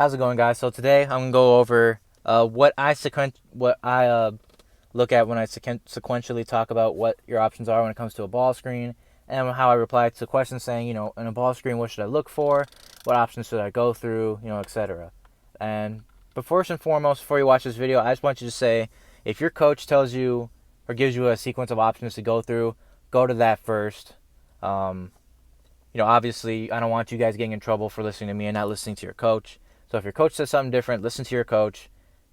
How's it going, guys? So today I'm gonna go over what I look at when I sequentially talk about what your options are when it comes to a ball screen, and how I reply to questions saying, in a ball screen, what should I look for, what options should I go through, etc. And but first and foremost, before you watch this video, I just want you to say, if your coach tells you or gives you a sequence of options to go through, go to that first. Um, Obviously, I don't want you guys getting in trouble for listening to me and not listening to your coach. So if your coach says something different, listen to your coach.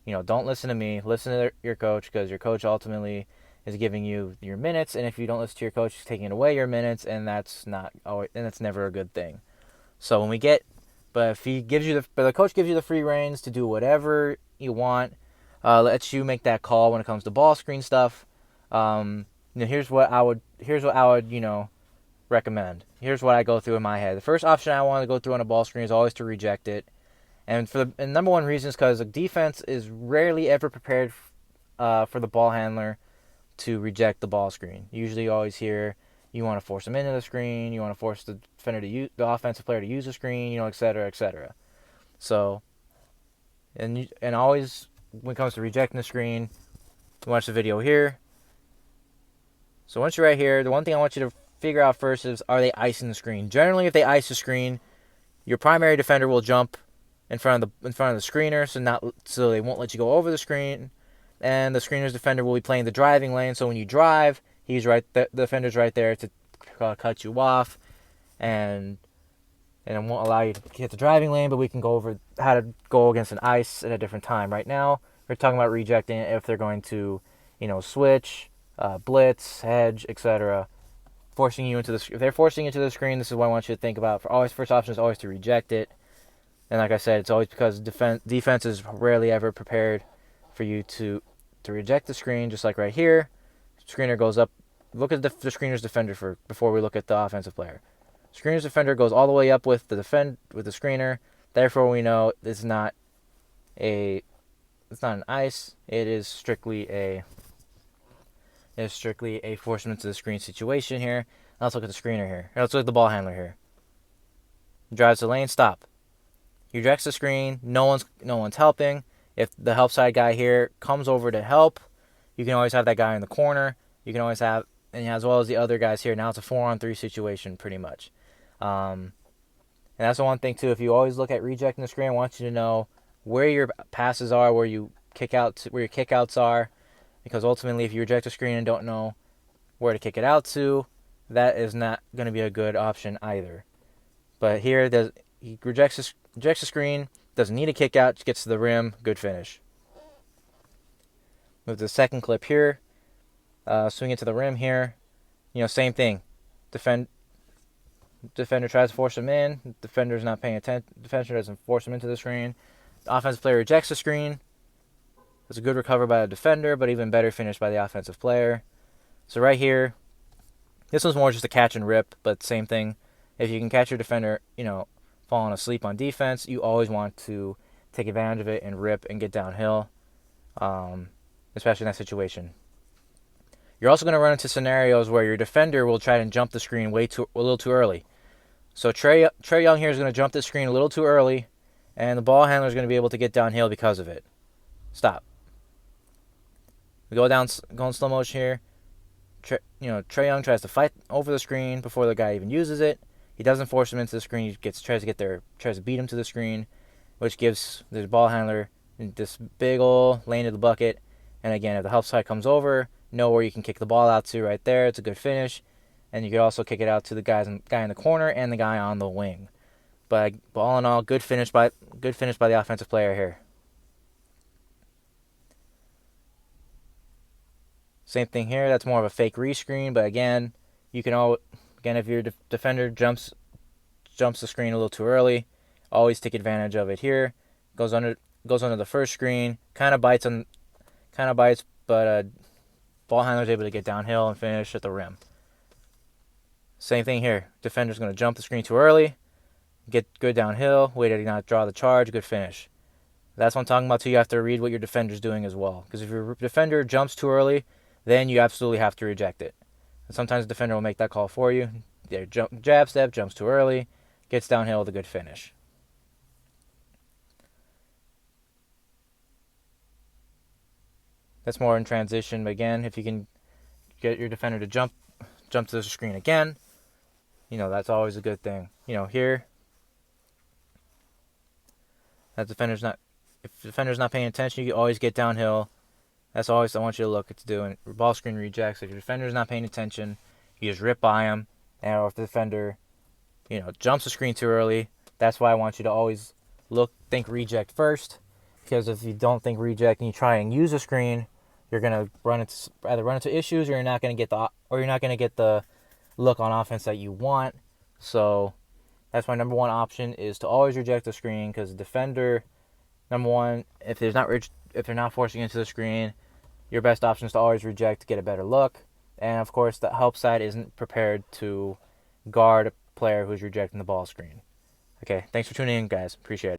Don't listen to me. Listen to your coach, because your coach ultimately is giving you your minutes, and if you don't listen to your coach, he's taking away your minutes, and that's not always, and that's never a good thing. So if he gives you but the coach gives you the free reins to do whatever you want, lets you make that call when it comes to ball screen stuff. Here's what I would recommend. Here's what I go through in my head. The first option I want to go through on a ball screen is always to reject it. And number one reason is because the defense is rarely ever prepared for the ball handler to reject the ball screen. Usually you always hear you want to force them into the screen, you want to force the defender to use the offensive player to use the screen, et cetera, et cetera. So, and always when it comes to rejecting the screen, watch the video here. So once you're right here, the one thing I want you to figure out first is, are they icing the screen? Generally, if they ice the screen, your primary defender will jump in front of the screener, so they won't let you go over the screen, and the screener's defender will be playing the driving lane. So when you drive, the defender's right there to cut you off, and it won't allow you to hit the driving lane. But we can go over how to go against an ice at a different time. Right now, we're talking about rejecting it if they're going to, switch, blitz, hedge, etc. If they're forcing you into the screen, this is what I want you to think about. First option is always to reject it. And like I said, it's always because defense is rarely ever prepared for you to reject the screen. Just like right here, screener goes up. Look at the screener's defender before we look at the offensive player. Screener's defender goes all the way up with the screener. Therefore, we know it's not an ice. It is strictly a forcement to the screen situation here. Now let's look at the screener here. Let's look at the ball handler here. Drives the lane, stop. He rejects the screen. No one's helping. If the help side guy here comes over to help, you can always have that guy in the corner. You can always have, and as well as the other guys here. Now it's a 4-on-3 situation, pretty much. And that's the one thing too. If you always look at rejecting the screen, I want you to know where your passes are, where your kickouts are, because ultimately, if you reject a screen and don't know where to kick it out to, that is not going to be a good option either. But here, he rejects the screen, doesn't need a kick out, just gets to the rim, good finish. Move to the second clip here. Swing it to the rim here. Same thing. Defender tries to force him in. Defender's not paying attention. Defender doesn't force him into the screen. The offensive player rejects the screen. It's a good recovery by the defender, but even better finish by the offensive player. So right here, this one's more just a catch and rip, but same thing. If you can catch your defender, falling asleep on defense, you always want to take advantage of it and rip and get downhill, especially in that situation. You're also going to run into scenarios where your defender will try to jump the screen a little too early. So Trey Young here is going to jump the screen a little too early, and the ball handler is going to be able to get downhill because of it. Stop. We go in slow motion here. Trey Young tries to fight over the screen before the guy even uses it. He doesn't force him into the screen. He tries to beat him to the screen, which gives the ball handler this big ol' lane to the bucket. And again, if the help side comes over, know where you can kick the ball out to right there. It's a good finish. And you could also kick it out to the guy in the corner and the guy on the wing. But all in all, good finish by the offensive player here. Same thing here. That's more of a fake rescreen, but again, if your defender jumps the screen a little too early, always take advantage of it here. Goes under the first screen, kind of bites, but ball handler's able to get downhill and finish at the rim. Same thing here. Defender's going to jump the screen too early, get good downhill, wait to not draw the charge, good finish. That's what I'm talking about too. You have to read what your defender's doing as well, because if your defender jumps too early, then you absolutely have to reject it. And sometimes the defender will make that call for you. Their jab step, jumps too early, gets downhill with a good finish. That's more in transition. But again, if you can get your defender to jump to the screen again, that's always a good thing. Here, that defender's not if the defender's not paying attention, you can always get downhill. That's always I want you to look at doing. Ball screen rejects. If your defender's not paying attention, you just rip by him. And if the defender, jumps the screen too early, that's why I want you to always think reject first. Because if you don't think reject and you try and use a screen, you're gonna either run into issues, or you're not gonna get the look on offense that you want. So that's my number one option, is to always reject the screen, because the defender, number one, if they're not forcing into the screen, your best option is to always reject to get a better look. And of course, the help side isn't prepared to guard a player who's rejecting the ball screen. Okay, thanks for tuning in, guys. Appreciate it.